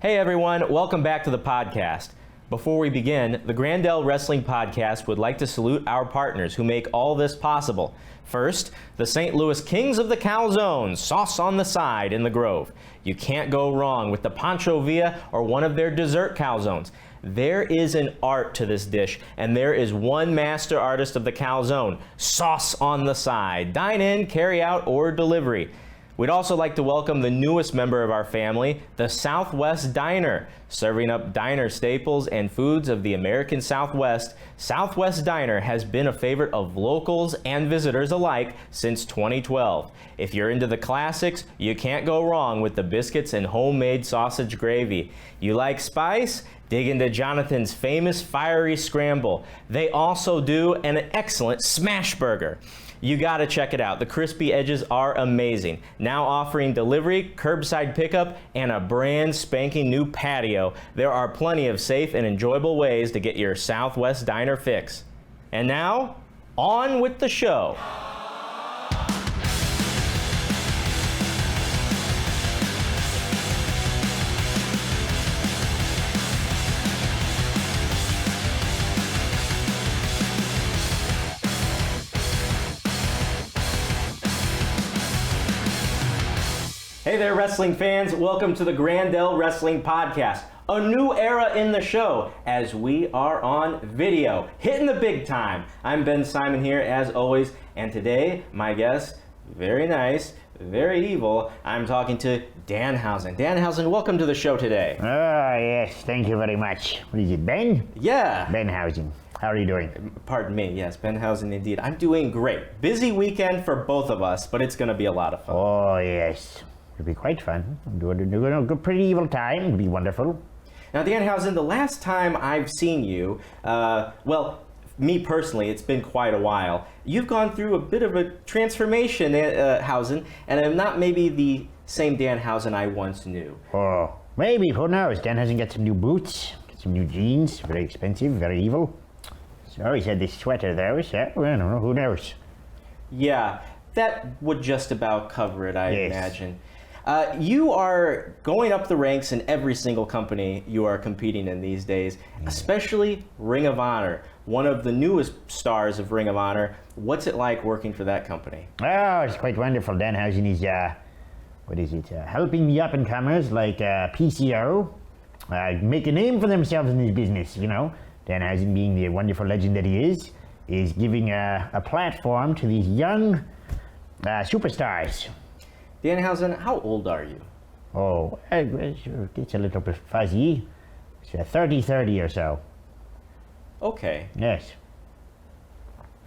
Hey everyone, welcome back to the podcast. Before we begin, the Grandel Wrestling Podcast would like to salute our partners who make all this possible. First, the St. Louis Kings of the Calzone, sauce on the side in the Grove. You can't go wrong with the Pancho Villa or one of their dessert calzones. There is an art to this dish, and there is one master artist of the calzone, sauce on the side. Dine in, carry out, or delivery. We'd also like to welcome the newest member of our family, the Southwest Diner. Serving up diner staples and foods of the American Southwest, Southwest Diner has been a favorite of locals and visitors alike since 2012. If you're into the classics, you can't go wrong with the biscuits and homemade sausage gravy. You like spice? Dig into Jonathan's famous fiery scramble. They also do an excellent smash burger. You gotta check it out. The crispy edges are amazing. Now offering delivery, curbside pickup, and a brand spanking new patio. There are plenty of safe and enjoyable ways to get your Southwest Diner fix. And now, on with the show. Hey there, wrestling fans. Welcome to the Grandel Wrestling Podcast. A new era in the show as we are on video, hitting the big time. I'm Ben Simon here as always, and today my guest, very nice, very evil, I'm talking to Danhausen. Danhausen, welcome to the show today. Oh, yes, thank you very much. What is it, Ben? Yeah. Benhausen. How are you doing? Pardon me, yes, Danhausen indeed. I'm doing great. Busy weekend for both of us, but it's going to be a lot of fun. Oh, yes. It'll be quite fun. I'm doing a good, pretty evil time. It'll be wonderful. Now, Danhausen, the last time I've seen you, well, me personally, it's been quite a while. You've gone through a bit of a transformation, Hausen, and I'm not maybe the same Danhausen I once knew. Oh, maybe. Who knows? Danhausen got some new boots, got some new jeans. Very expensive, very evil. So he said this sweater there. So, I don't know. Who knows? Yeah, that would just about cover it, I imagine. You are going up the ranks in every single company you are competing in these days, especially Ring of Honor, one of the newest stars of Ring of Honor. What's it like working for that company? Oh, it's quite wonderful. Danhausen is, helping the up-and-comers like PCO make a name for themselves in this business, you know. Danhausen, being the wonderful legend that he is giving a platform to these young superstars. Danhausen, how old are you? Oh, it's a little bit fuzzy. It's 30 or so. Okay. Yes.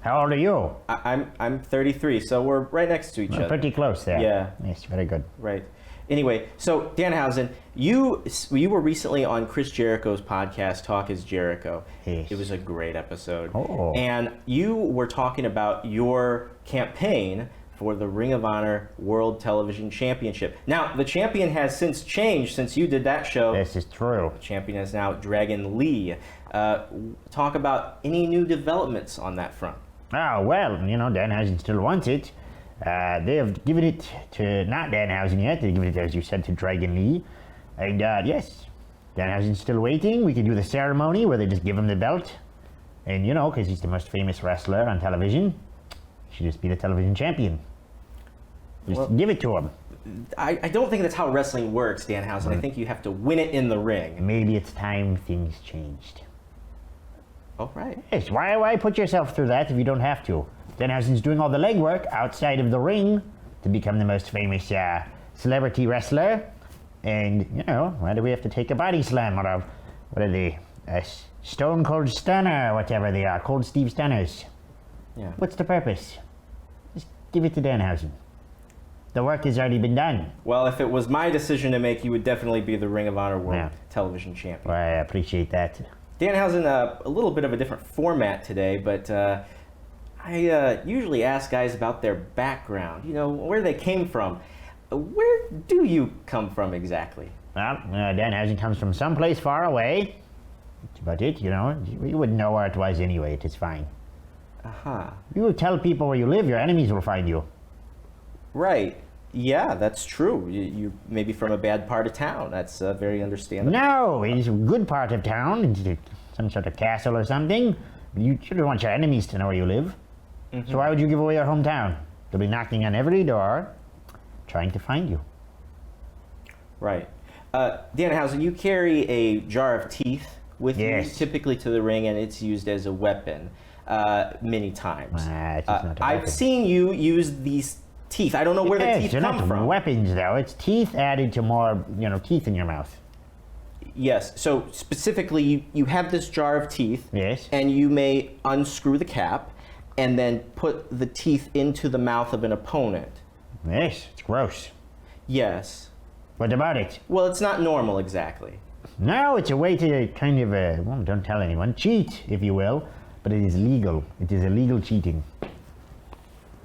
How old are you? I'm 33, so we're right next to each other. Pretty close there. Yeah. Yes, very good. Right. Anyway, so Danhausen, you were recently on Chris Jericho's podcast, Talk is Jericho. Yes. It was a great episode. Oh. And you were talking about your campaign for the Ring of Honor World Television Championship. Now, the champion has since changed since you did that show. This is true. The champion is now Dragon Lee. Talk about any new developments on that front. Oh, well, you know, Danhausen still wants it. They have given it to, not Danhausen yet, they've given it, as you said, to Dragon Lee. And yes, Danhausen's still waiting. We can do the ceremony where they just give him the belt. And, you know, because he's the most famous wrestler on television, he should just be the television champion. Just give it to him. I don't think that's how wrestling works, Danhausen. I think you have to win it in the ring. Maybe it's time things changed. Oh, right. Yes, why put yourself through that if you don't have to? Danhausen's doing all the legwork outside of the ring to become the most famous celebrity wrestler. And, you know, why do we have to take a body slam or what are they? A Stone Cold Stunner, whatever they are, Cold Steve Stunners. Yeah. What's the purpose? Just give it to Danhausen. The work has already been done. Well, if it was my decision to make, you would definitely be the Ring of Honor World Television Champion. Well, I appreciate that. Danhausen, a little bit of a different format today, but I usually ask guys about their background, you know, where they came from. Where do you come from exactly? Well, Danhausen comes from someplace far away. That's about it, you know. You wouldn't know where it was anyway. It's fine. Aha. You tell people where you live, your enemies will find you. Right. Yeah, that's true. You maybe from a bad part of town. That's very understandable. No, it's a good part of town. It's some sort of castle or something. You shouldn't want your enemies to know where you live. So why would you give away your hometown? They'll be knocking on every door, trying to find you. Right. Danhausen, you carry a jar of teeth with you, typically to the ring, and it's used as a weapon many times. It's not a I've weapon. seen you use these teeth. I don't know where the teeth they're come not from. weapons, though. It's teeth added to more, teeth in your mouth. Yes. So specifically, you have this jar of teeth. Yes. And you may unscrew the cap and then put the teeth into the mouth of an opponent. Yes, it's gross. Yes. What about it? Well, it's not normal exactly. No, it's a way to kind of, well, don't tell anyone, cheat, if you will, but it is legal. It is illegal cheating.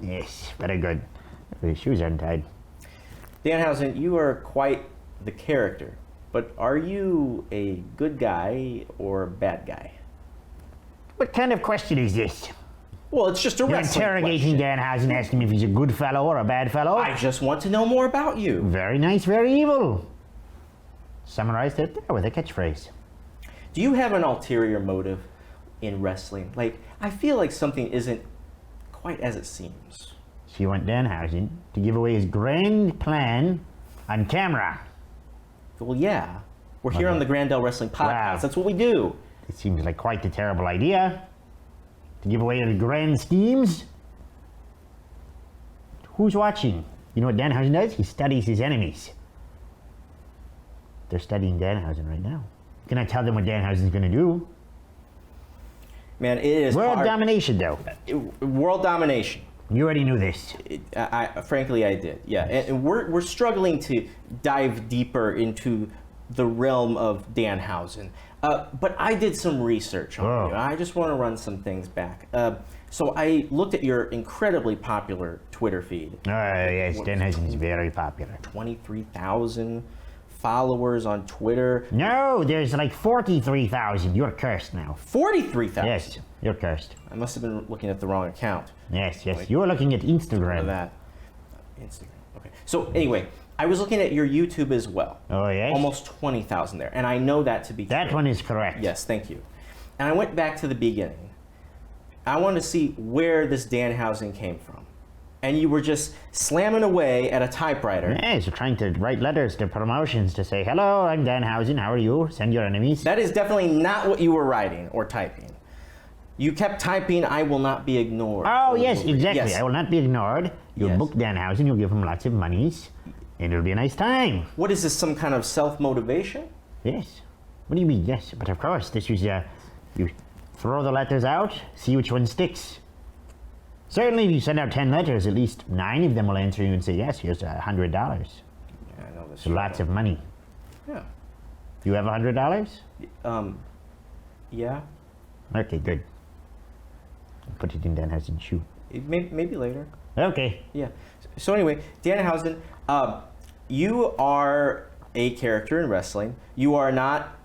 Yes, very good. The shoes are untied. Danhausen, you are quite the character, but are you a good guy or a bad guy? What kind of question is this? Well, it's just a You're wrestling interrogating question. Danhausen, asking him if he's a good fellow or a bad fellow? I just want to know more about you. Very nice, very evil. Summarized it there with a catchphrase. Do you have an ulterior motive in wrestling? Like, I feel like something isn't quite as it seems. She want Danhausen to give away his grand plan on camera. Well, yeah. We're here on the Grandel Wrestling Podcast. Wow. That's what we do. It seems like quite a terrible idea. To give away his grand schemes. Who's watching? You know what Danhausen does? He studies his enemies. They're studying Danhausen right now. Can I tell them what Danhausen's going to do? Man, it is World hard. domination, though. World domination. You already knew this. Frankly, I did. Yeah, and we're struggling to dive deeper into the realm of Danhausen. But I did some research on you. I just want to run some things back. So I looked at your incredibly popular Twitter feed. Yes, Danhausen is very popular. 23,000 followers on Twitter. No, there's like 43,000. You're cursed now. 43,000. Yes, you're cursed. I must have been looking at the wrong account. Yes. You're looking at Instagram. That. Instagram. Okay. So anyway, I was looking at your YouTube as well. Oh, yes? Almost 20,000 there, and I know that to be true. That one is correct. Yes, thank you. And I went back to the beginning. I wanted to see where this Danhausen came from. And you were just slamming away at a typewriter. Yes, you're trying to write letters to promotions to say, hello, I'm Danhausen, how are you? Send your enemies. That is definitely not what you were writing or typing. You kept typing, I will not be ignored. Oh, yes, exactly. Yes. I will not be ignored. You'll Yes. book Danhausen, you'll give him lots of monies, and it'll be a nice time. What is this, some kind of self-motivation? Yes. What do you mean, yes? But of course, this is, you throw the letters out, see which one sticks. Certainly, if you send out 10 letters, at least 9 of them will answer you and say, yes, here's $100. Yeah, I know this. So lots of money. Yeah. You have $100? Yeah. Okay, good. Put it in Danhausen's shoe. Maybe later. Okay. Yeah. So anyway, Danhausen, you are a character in wrestling. You are not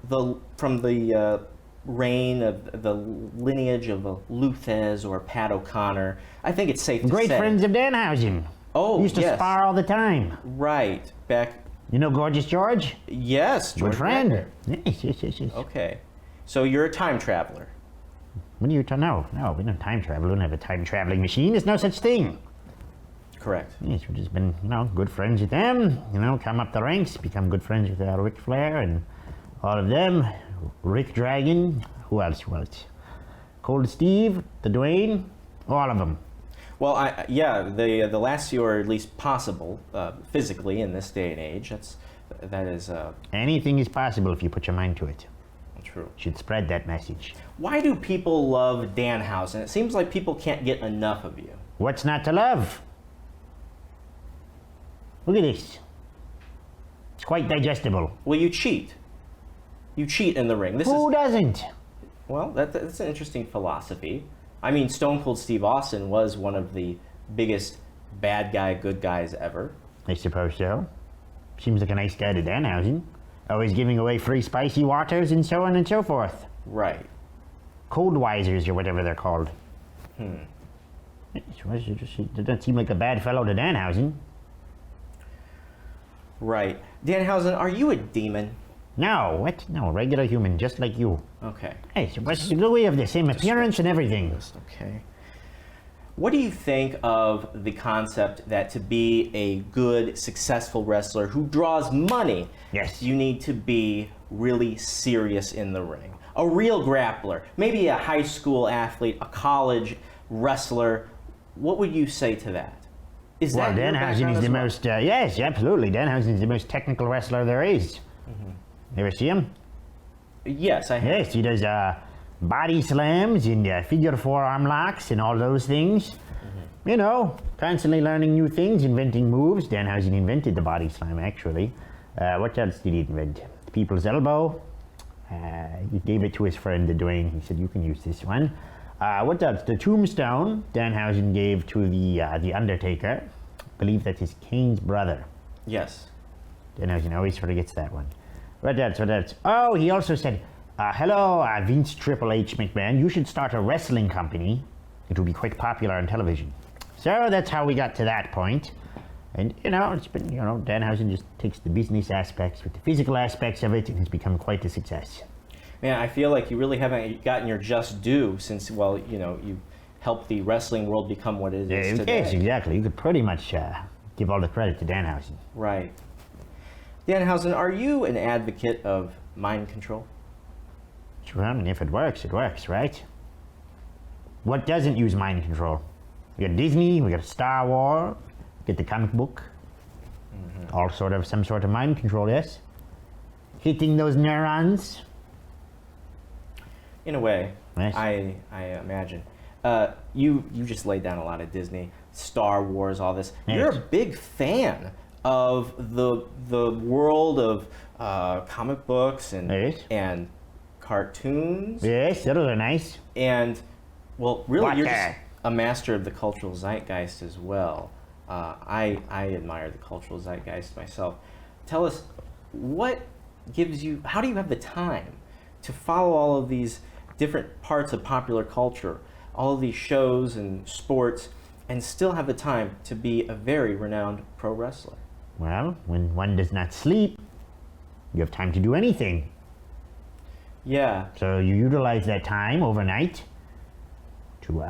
from the reign of the lineage of a Luthez or Pat O'Connor. I think it's safe to Great say. friends of Danhausen. Oh, Used to yes. spar all the time. Right. Back. You know Gorgeous George? Yes. Good George friend. Wagner. Yes. Okay. So you're a time traveler. What are you talking? No, we don't time travel. We don't have a time traveling machine. There's no such thing. Correct. Yes, we've just been, good friends with them. Come up the ranks, become good friends with Ric Flair and all of them. Rick Dragon. Who else? Cold Steve, the Dwayne, all of them. Well, the last few are at least possible physically in this day and age. That is Anything is possible if you put your mind to it. true. You should spread that message. Why do people love Danhausen? It seems like people can't get enough of you. What's not to love? Look at this. It's quite digestible. Well, you cheat. You cheat in the ring. Who doesn't? Well, that's an interesting philosophy. I mean, Stone Cold Steve Austin was one of the biggest bad guy, good guys ever. I suppose so. Seems like a nice guy to Danhausen. Always giving away free spicy waters and so on and so forth. Right. Cold Wisers or whatever they're called. It doesn't seem like a bad fellow to Danhausen. Right. Danhausen, are you a demon? No, what? No, regular human, just like you. Okay. Hey, so we have the same appearance and everything. Okay. What do you think of the concept that to be a good, successful wrestler who draws money, Yes. you need to be really serious in the ring? A real grappler, maybe a high school athlete, a college wrestler. What would you say to that? Is Well, that your Danhausen background is the as well? most, yes, absolutely. Danhausen is the most technical wrestler there is. You ever see him? Yes, I have. Yes, he does body slams and figure four-arm locks and all those things. You know, constantly learning new things, inventing moves. Danhausen invented the body slam, actually. What else did he invent? The people's elbow. He gave it to his friend, Dwayne. He said, you can use this one. What else? The tombstone Danhausen gave to the Undertaker. I believe that is Kane's brother. Yes. Danhausen always forgets that one. What else? What else? Oh, he also said, hello, Vince Triple H McMahon. You should start a wrestling company. It will be quite popular on television. So that's how we got to that point. And, it's been, Danhausen just takes the business aspects with the physical aspects of it and has become quite a success. Man, I feel like you really haven't gotten your just due since, well, you helped the wrestling world become what it is today. Yes, exactly. You could pretty much give all the credit to Danhausen. Right. Danhausen, are you an advocate of mind control? Sure, I mean, if it works, right? What doesn't use mind control? We got Disney, we got Star Wars, get the comic book. All some sort of mind control, yes? Hitting those neurons. In a way, Yes. I imagine. You just laid down a lot of Disney, Star Wars, all this. Yes. You're a big fan of the world of comic books Yes. and cartoons. Yes, those are nice. And, well, really, What you're the- just a master of the cultural zeitgeist as well. I admire the cultural zeitgeist myself. Tell us, how do you have the time to follow all of these different parts of popular culture, all of these shows and sports, and still have the time to be a very renowned pro wrestler? Well, when one does not sleep, you have time to do anything. Yeah. So you utilize that time overnight to,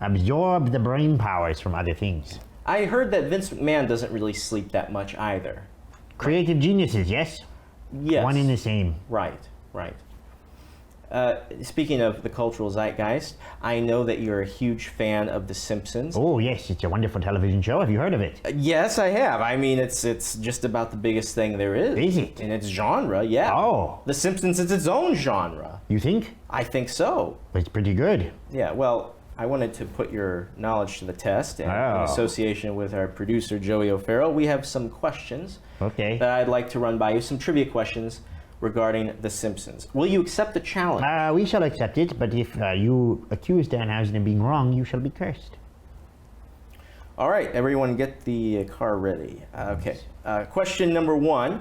absorb the brain powers from other things. I heard that Vince McMahon doesn't really sleep that much either. Creative geniuses, yes? Yes. One and the same. Right. Speaking of the cultural zeitgeist, I know that you're a huge fan of The Simpsons. Oh, yes, it's a wonderful television show. Have you heard of it? Yes, I have. I mean, it's just about the biggest thing there is. Is it? In its genre, yeah. Oh. The Simpsons is its own genre. You think? I think so. It's pretty good. Yeah, well, I wanted to put your knowledge to the test, and in Oh. association with our producer, Joey O'Farrell, we have some questions Okay. that I'd like to run by you, some trivia questions regarding The Simpsons. Will you accept the challenge? We shall accept it, but if you accuse Danhausen of being wrong, you shall be cursed. All right, everyone get the car ready. Okay, question number 1.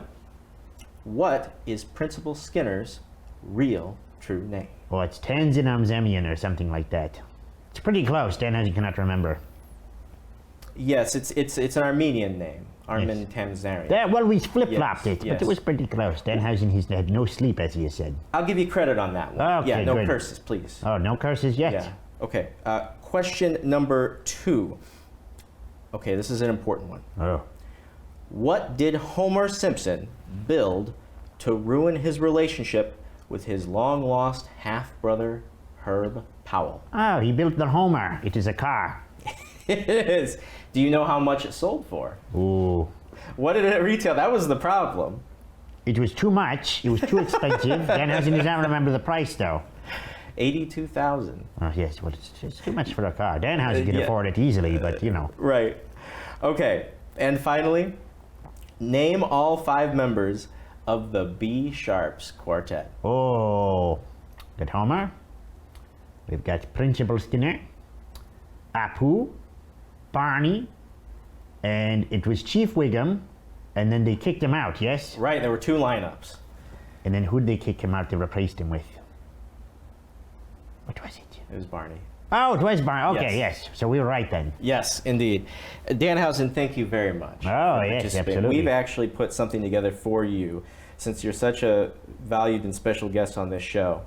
What is Principal Skinner's real true name? Well, it's Tanzin Amzemian or something like that. It's pretty close. Danhausen cannot remember. Yes, it's an Armenian name, Armen Tamzarian. Well, we flip-flopped Yes, it, yes. but it was pretty close. Danhausen, he's had no sleep, as he has said. I'll give you credit on that one. Okay, yeah, no good. curses, please. Oh, no curses yet? Yeah. Okay. Question number 2. Okay, this is an important one. Oh. What did Homer Simpson build to ruin his relationship with his long-lost half-brother, Herb Powell? Oh, he built the Homer. It is a car. It is. Do you know how much it sold for? Ooh. What did it retail? That was the problem. It was too much. It was too expensive. Danhausen does not remember the price, though. $82,000. Oh, yes, well, it's too much for a car. Danhausen can Yeah. afford it easily, but, Right. Okay. And finally, name all 5 members of the B Sharps Quartet. Oh, got Homer. We've got Principal Skinner, Apu, Barney, and it was Chief Wiggum, and then they kicked him out, yes? Right, there were 2 lineups. And then who'd they kick him out? They replaced him with? What was it? It was Barney. Oh, it was Barn. Okay, Yes. yes. So we were right then. Yes, indeed. Danhausen, thank you very much. Oh, for yes, participating. absolutely. We've actually put something together for you since you're such a valued and special guest on this show.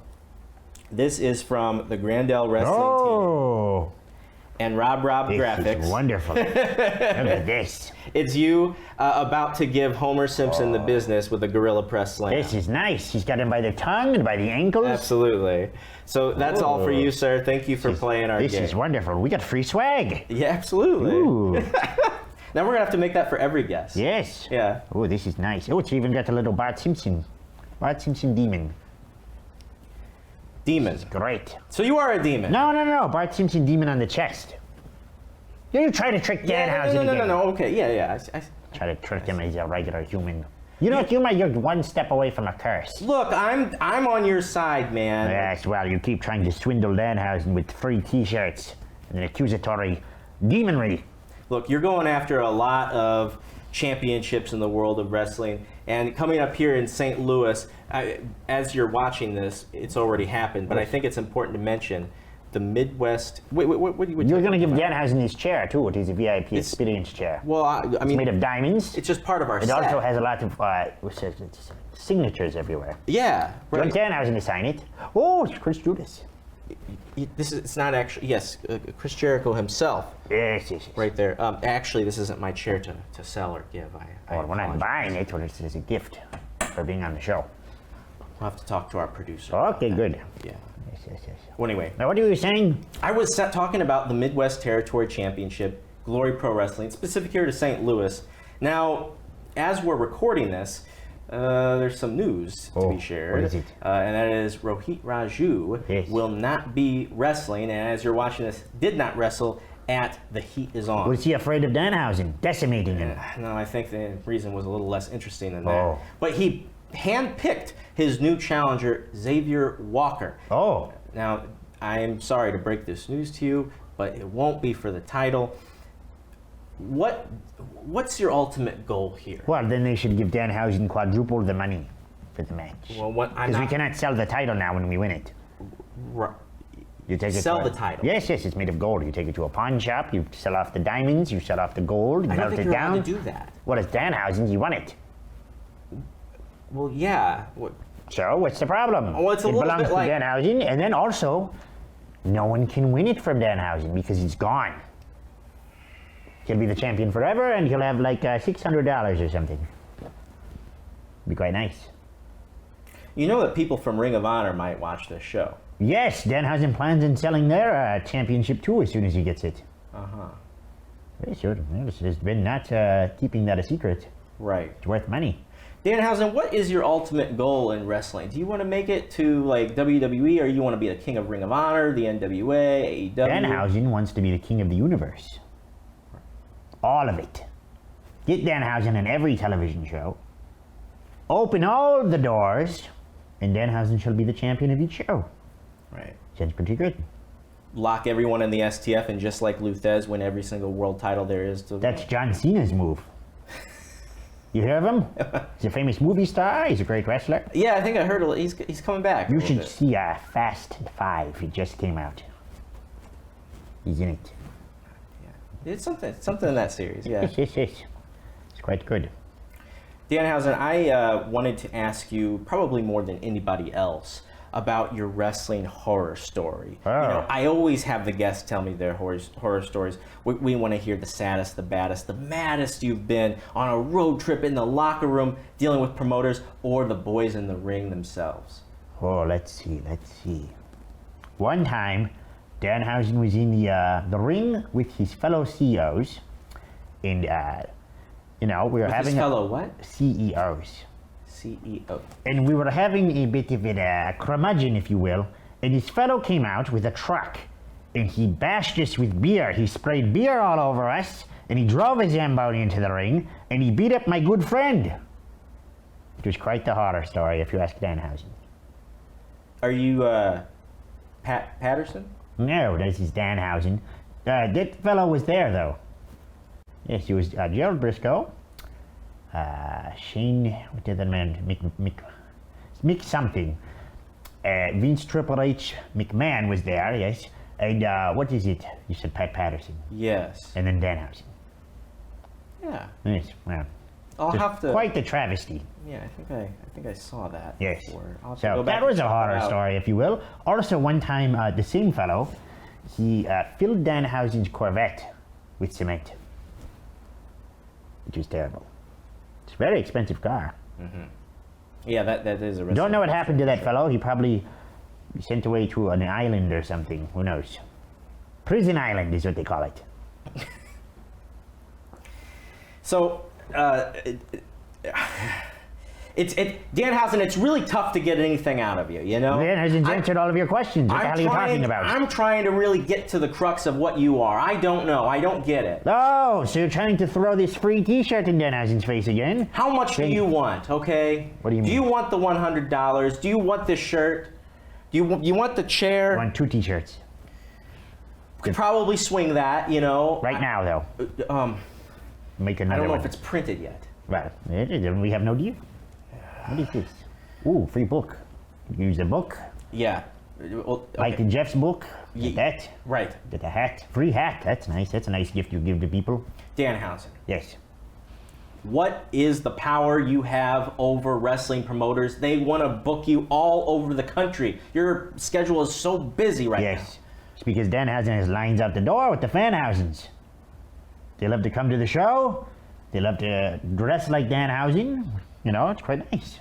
This is from the Grandel Wrestling Oh, team and Rob this Graphics. is wonderful. Look at this. It's you about to give Homer Simpson the business with a Gorilla Press Slam. This is nice. He's got him by the tongue and by the ankles. Absolutely. So that's all for you, sir. Thank you for playing our This game. is wonderful. We got free swag. Yeah, absolutely. Ooh. Now we're gonna have to make that for every guest. Yes. Yeah. Oh, this is nice. Oh, it's even got a little Bart Simpson demon. Demon. Great. So you are a demon. No. Bart Simpson demon on the chest. You try to trick Danhausen no, again. Okay, yeah. Try to trick him as a regular human. You know, you're one step away from a curse. Look, I'm on your side, man. Yes, well, you keep trying to swindle Danhausen with free T-shirts and an accusatory demonry. Look, you're going after a lot of championships in the world of wrestling, and coming up here in St. Louis, as you're watching this, it's already happened, but I think it's important to mention the Midwest. Wait, what do you? You're going to give Danhausen his chair, too. It is a VIP experience chair. Well, I It's mean, made of diamonds. it's just part of our It set. also has a lot of signatures everywhere. Yeah, You right. want Danhausen to sign it? Oh, it's Chris Judas. It's not actually. Yes, Chris Jericho himself, Yes. right there. Actually, this isn't my chair to sell or give. I Well, we're not apologize. buying it, but it's a gift for being on the show. We'll have to talk to our producer. Okay, good. Yeah. Yes. Well, anyway, Now, what are you saying? I was talking about the Midwest Territory Championship, Glory Pro Wrestling, specific here to St. Louis. Now, as we're recording this, there's some news to Oh, be shared. what is it? And that is Rohit Raju Yes. will not be wrestling, and as you're watching this, did not wrestle at The Heat Is On. Was he afraid of Danhausen decimating him? No, I think the reason was a little less interesting than that. Oh. But he handpicked his new challenger, Xavier Walker. Oh, Now, I'm sorry to break this news to you, but it won't be for the title. What's your ultimate goal here? well, then they should give Danhausen quadruple the money for the match. Well, what I'm Because we not cannot sell the title now when we win it. You take it Sell to the title. Yes, it's made of gold. You take it to a pawn shop, you sell off the diamonds, you sell off the gold, you I don't melt think it you're down. allowed to do that. What is Danhausen? You won it. Well, yeah. So what's the problem? Well, it's a it little belongs bit to like- Danhausen, and then also, no one can win it from Danhausen because he's gone. He'll be the champion forever, and he'll have like $600 or something. Be quite nice. You know that people from Ring of Honor might watch this show. Yes, Danhausen plans on selling their championship too as soon as he gets it. Uh-huh. Very sure. There's been not keeping that a secret. Right. It's worth money. Danhausen, what is your ultimate goal in wrestling? Do you want to make it to like WWE, or you want to be the king of Ring of Honor, the NWA, AEW? Danhausen wants to be the king of the universe. All of it. Get Danhausen in every television show. Open all the doors, and Danhausen shall be the champion of each show. Right. Sounds pretty good. Lock everyone in the STF, and just like Luthez, win every single world title there is to. That's John Cena's move. You hear of him? He's a famous movie star. He's a great wrestler. Yeah, I think I heard he's coming back. a You little should bit. see Fast 5. It just came out. He's in it. It's something in that series. Yeah. Yes. It's quite good. Danhausen, I wanted to ask you probably more than anybody else about your wrestling horror story. Oh. You know, I always have the guests tell me their horror stories. We want to hear the saddest, the baddest, the maddest you've been on a road trip, in the locker room, dealing with promoters, or the boys in the ring themselves. Oh, let's see. One time, Danhausen was in the ring with his fellow CEOs, and we were With having his fellow what? CEOs, CEO. and we were having a bit of a curmudgeon, if you will. And his fellow came out with a truck, and he bashed us with beer. He sprayed beer all over us, and he drove a Zamboni into the ring, and he beat up my good friend. It was quite the horror story, if you ask Danhausen. Are you Patterson? No, this is Danhausen. That fellow was there, though. Yes, he was Gerald Briscoe, Shane, what the other man, Mick something. Vince Triple H McMahon was there, yes. And what is it? You said Pat Patterson. Yes. And then Danhausen. Yeah. Yes, well. I'll have to. Quite the travesty. Yeah, I think I saw that. Yes. Before. I'll have to So go back that was and a check horror it out. story, if you will. Also, one time, the same fellow, he filled Danhausen's Corvette with cement, which was terrible. It's a very expensive car. Yeah, that is a risk. Don't know what happened to that fellow. He probably sent away to an island or something. Who knows? Prison island is what they call it. So, Danhausen, it's really tough to get anything out of you, you know? Danhausen's answered all of your questions. What the hell are you talking about? I'm trying to really get to the crux of what you are. I don't know. I don't get it. Oh, so you're trying to throw this free T-shirt in Danhausen's face again? How much do you want, okay? What do you mean? Do you want the $100? Do you want this shirt? Do you want the chair? I want 2 T-shirts. Could probably swing that, you know. Right now, though. Make I another don't know one. if it's printed yet. Well, we have no deal. What is this? Ooh, free book. You can use the book. Yeah. Well, okay. Like in Jeff's book. Get that. Right. Get the hat. Free hat. That's nice. That's a nice gift you give to people. Danhausen, Yes. what is the power you have over wrestling promoters? They want to book you all over the country. Your schedule is so busy right now. Yes. It's because Danhausen has lines out the door with the Fanhausens. They love to come to the show. They love to dress like Danhausen. You know, it's quite nice.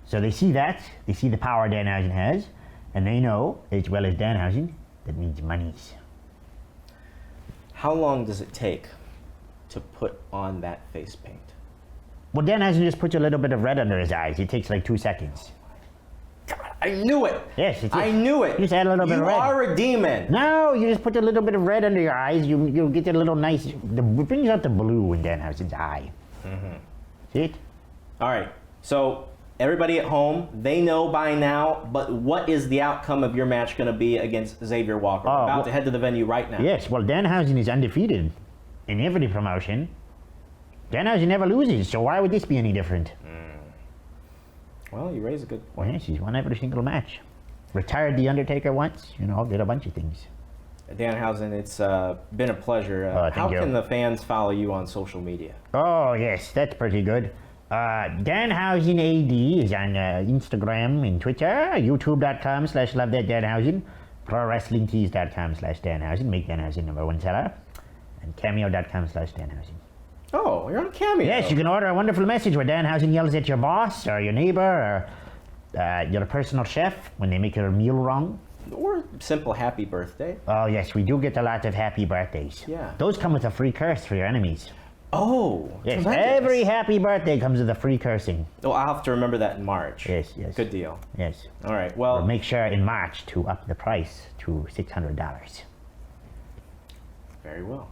So they see that. They see the power Danhausen has. And they know, as well as Danhausen, that means monies. How long does it take to put on that face paint? Well, Danhausen just puts a little bit of red under his eyes. It takes like 2 seconds. God, I knew it. Yes, it's I knew it. You just add a little bit of red. You are a demon. No, you just put a little bit of red under your eyes. You'll get a little nice. It brings out the blue in Danhausen's eye. See it? All right. So everybody at home, they know by now. But what is the outcome of your match going to be against Xavier Walker? We're about to head to the venue right now. Yes. Well, Danhausen is undefeated in every promotion. Danhausen never loses, so why would this be any different? Well, you raise a good point. Well, yes, he's won every single match. Retired the Undertaker once. You know, did a bunch of things. Danhausen, it's been a pleasure. Thank How you. can the fans follow you on social media? Oh, yes, that's pretty good. Danhausen AD is on Instagram and Twitter, youtube.com/lovethatdanhausen, prowrestlingtees.com/Danhausen, make Danhausen #1 seller, and cameo.com/Danhausen. Oh, you're on Cameo. Yes, you can order a wonderful message where Danhausen yells at your boss or your neighbor or your personal chef when they make your meal wrong. Or simple happy birthday. Oh, yes, we do get a lot of happy birthdays. Yeah. Those come with a free curse for your enemies. Oh, Yes, tremendous. every happy birthday comes with a free cursing. Oh, I'll have to remember that in March. Yes, yes. Good deal. Yes. All right. We'll Well, make sure in March to up the price to $600. very well.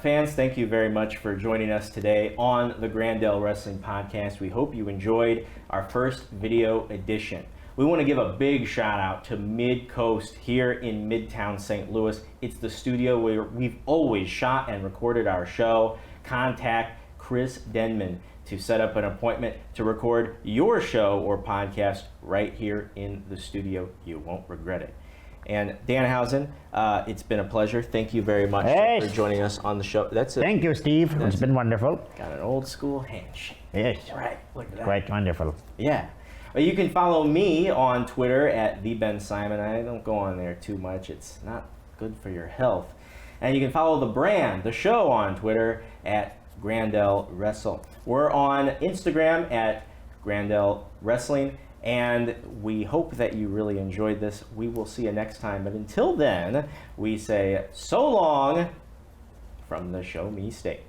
Fans, thank you very much for joining us today on the Grandel Wrestling Podcast. We hope you enjoyed our first video edition. We want to give a big shout out to Mid Coast here in Midtown St. Louis. It's the studio where we've always shot and recorded our show. Contact Chris Denman to set up an appointment to record your show or podcast right here in the studio. You won't regret it. And Danhausen, it's been a pleasure. Thank you very much Yes. for joining us on the show. That's it. Thank you, Steve. It's been wonderful. Got an old school handshake. Yes. Right, look at that. Quite wonderful. Yeah. You can follow me on Twitter at @TheBenSimon. I don't go on there too much. It's not good for your health. And you can follow the brand, the show, on Twitter at Grandel Wrestle. We're on Instagram at Grandel Wrestling. And we hope that you really enjoyed this. We will see you next time. But until then, we say so long from the Show Me State.